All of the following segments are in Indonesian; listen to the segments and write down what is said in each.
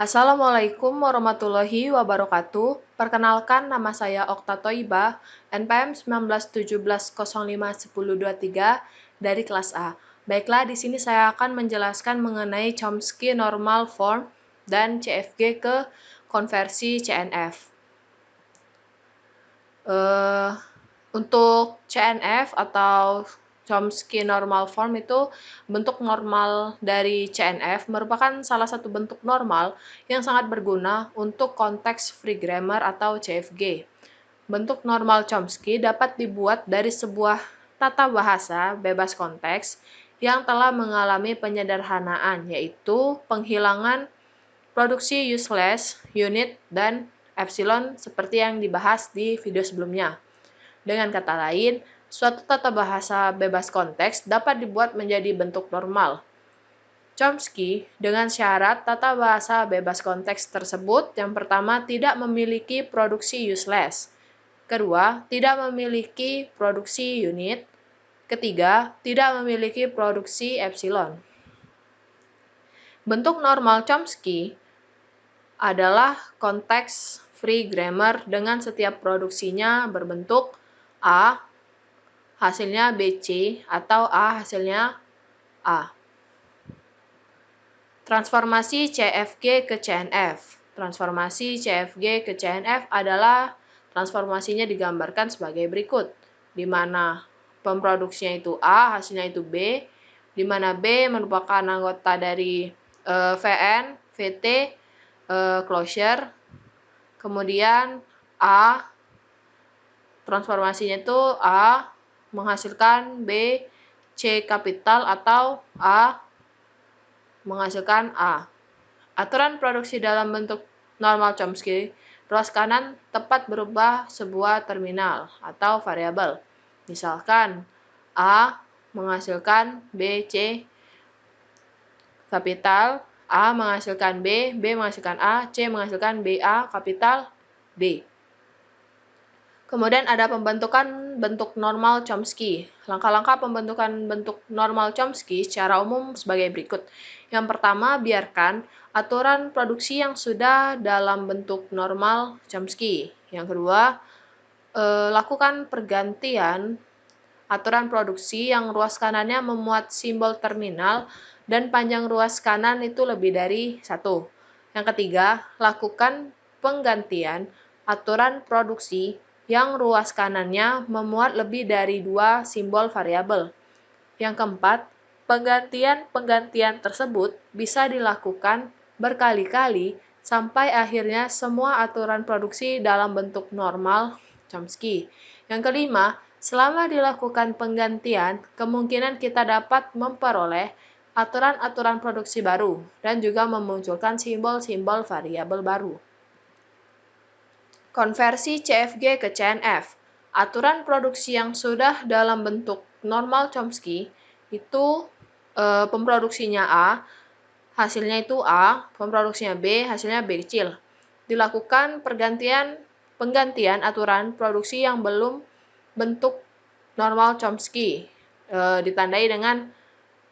Assalamualaikum warahmatullahi wabarakatuh. Perkenalkan, nama saya Okta Thoibah, NPM 1917051023 dari kelas A. Baiklah, di sini saya akan menjelaskan mengenai Chomsky Normal Form dan CFG ke konversi CNF. Untuk CNF atau Chomsky Normal Form itu bentuk normal dari CNF merupakan salah satu bentuk normal yang sangat berguna untuk konteks free grammar atau CFG. Bentuk normal Chomsky dapat dibuat dari sebuah tata bahasa bebas konteks yang telah mengalami penyederhanaan, yaitu penghilangan produksi useless, unit, dan epsilon seperti yang dibahas di video sebelumnya. Dengan kata lain, suatu tata bahasa bebas konteks dapat dibuat menjadi bentuk normal. Chomsky dengan syarat tata bahasa bebas konteks tersebut yang pertama tidak memiliki produksi useless, kedua tidak memiliki produksi unit, ketiga tidak memiliki produksi epsilon. Bentuk normal Chomsky adalah konteks free grammar dengan setiap produksinya berbentuk A hasilnya BC atau A hasilnya A. Transformasi CFG ke CNF. Transformasi CFG ke CNF adalah transformasinya digambarkan sebagai berikut, di mana pemproduksinya itu A, hasilnya itu B, di mana B merupakan anggota dari VN, VT, closure, kemudian A, transformasinya itu A menghasilkan B, C kapital atau A menghasilkan A. Aturan produksi dalam bentuk normal Chomsky, ruas kanan tepat berubah sebuah terminal atau variabel. Misalkan A menghasilkan B, C kapital, A menghasilkan B, B menghasilkan A, C menghasilkan BA kapital, D. Kemudian ada pembentukan bentuk normal Chomsky. Langkah-langkah pembentukan bentuk normal Chomsky secara umum sebagai berikut. Yang pertama, biarkan aturan produksi yang sudah dalam bentuk normal Chomsky. Yang kedua, lakukan pergantian aturan produksi yang ruas kanannya memuat simbol terminal dan panjang ruas kanan itu lebih dari 1. Yang ketiga, lakukan penggantian aturan produksi yang ruas kanannya memuat lebih dari 2 simbol variabel. Yang keempat, penggantian tersebut bisa dilakukan berkali-kali sampai akhirnya semua aturan produksi dalam bentuk normal Chomsky. Yang kelima, selama dilakukan penggantian, kemungkinan kita dapat memperoleh aturan-aturan produksi baru dan juga memunculkan simbol-simbol variabel baru. Konversi CFG ke CNF. Aturan produksi yang sudah dalam bentuk normal Chomsky itu pemproduksinya A, hasilnya itu A, pemproduksinya B, hasilnya B kecil. Dilakukan penggantian aturan produksi yang belum bentuk normal Chomsky, ditandai dengan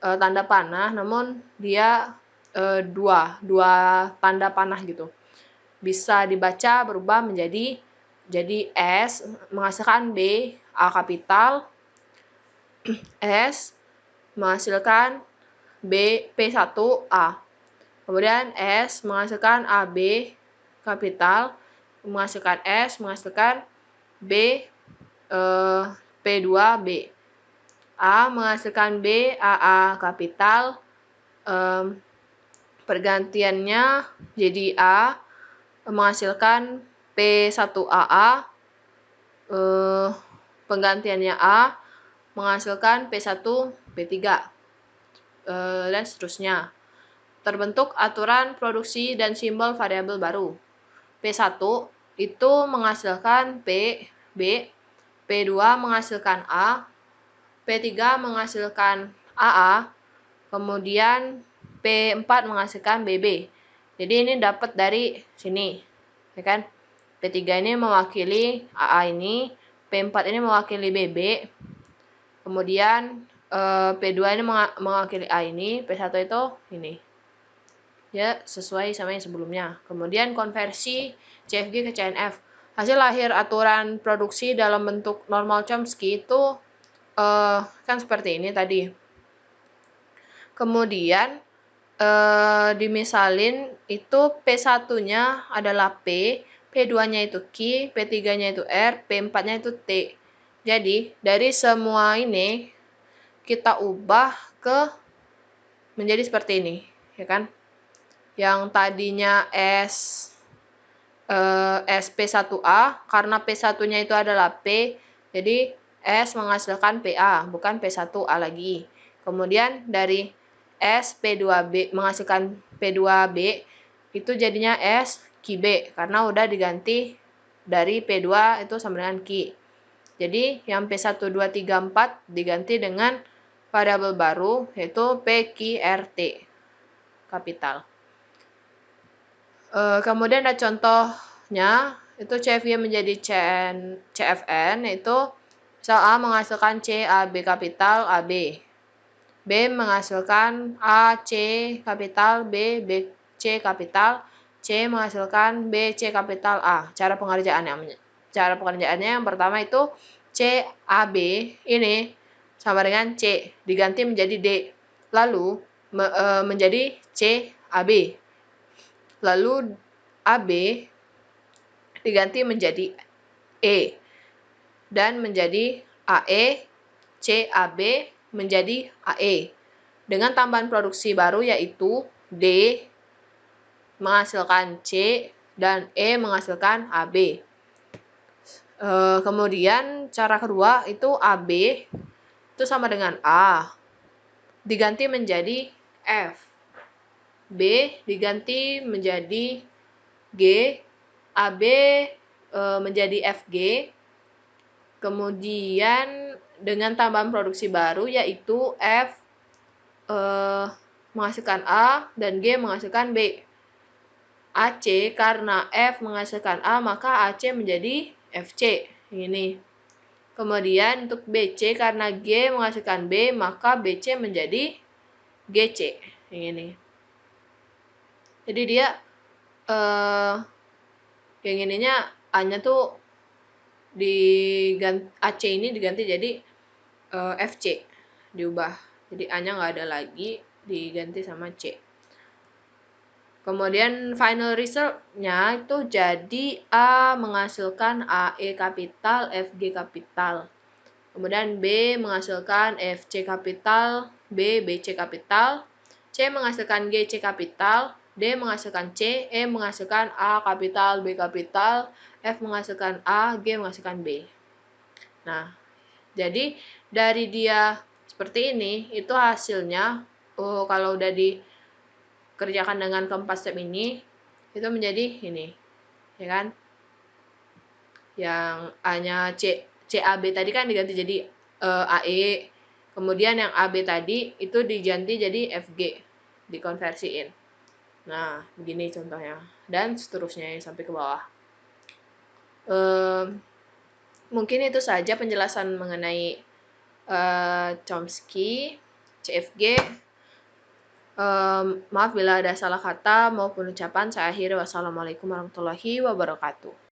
tanda panah, namun dia dua tanda panah gitu. Bisa dibaca berubah menjadi S menghasilkan B A kapital, S menghasilkan B P1A, kemudian S menghasilkan AB kapital, menghasilkan S menghasilkan B P2B, A menghasilkan B AA kapital, pergantiannya jadi A menghasilkan P1AA, penggantiannya A menghasilkan P1 P3, dan seterusnya. Terbentuk aturan produksi dan simbol variabel baru. P1 itu menghasilkan P, B, P2 menghasilkan A, P3 menghasilkan AA, kemudian P4 menghasilkan BB. Jadi ini dapat dari sini, ya kan? P3 ini mewakili AA ini, P4 ini mewakili BB, kemudian P2 ini mewakili A ini, P1 itu ini. ya sesuai sama yang sebelumnya. Kemudian konversi CFG ke CNF. Hasil akhir aturan produksi dalam bentuk normal Chomsky itu kan seperti ini tadi. Kemudian dimisalin itu P1-nya adalah P, P2-nya itu Q, P3-nya itu R, P4-nya itu T. Jadi, dari semua ini kita ubah ke menjadi seperti ini, ya kan? Yang tadinya SP1A, karena P1-nya itu adalah P, jadi S menghasilkan PA, bukan P1A lagi. Kemudian dari S P2B menghasilkan P2B, itu jadinya S QB, karena udah diganti dari P2 itu sama dengan Q. Jadi yang P1, 2, 3, 4 diganti dengan variabel baru, yaitu PQRT, kapital. Kemudian ada contohnya, itu CFY menjadi CFN, yaitu sel A menghasilkan CAB kapital AB. B menghasilkan AC kapital B, BC kapital, C menghasilkan BC kapital A. Cara pengerjaannya yang pertama itu CAB ini sama dengan C, diganti menjadi D. Lalu menjadi CAB. Lalu AB diganti menjadi E dan menjadi AE, CAB menjadi AE. Dengan tambahan produksi baru yaitu D menghasilkan C dan E menghasilkan AB. Kemudian cara kedua itu AB itu sama dengan A diganti menjadi F. B diganti menjadi G, AB menjadi FG, kemudian dengan tambahan produksi baru yaitu F menghasilkan A dan G menghasilkan B. AC karena F menghasilkan A maka AC menjadi FC, ini. Kemudian untuk BC karena G menghasilkan B maka BC menjadi GC, ini. Jadi dia yang ininya A-nya tuh AC ini diganti jadi FC, diubah. Jadi A-nya nggak ada lagi, diganti sama C. Kemudian final result-nya itu jadi A menghasilkan AE kapital, FG kapital. Kemudian B menghasilkan FC kapital, B BC kapital, C menghasilkan GC kapital, D menghasilkan C, E menghasilkan A kapital, B kapital, F menghasilkan A, G menghasilkan B. Nah, jadi dari dia seperti ini, itu hasilnya kalau udah dikerjakan dengan keempat step ini, itu menjadi ini, ya kan? Yang A-nya CAB tadi kan diganti jadi AE, kemudian yang AB tadi itu diganti jadi FG, dikonversiin. Nah, begini contohnya, dan seterusnya sampai ke bawah. Mungkin itu saja penjelasan mengenai Chomsky, CFG. Maaf bila ada salah kata maupun ucapan. Saya akhiri. Wassalamualaikum warahmatullahi wabarakatuh.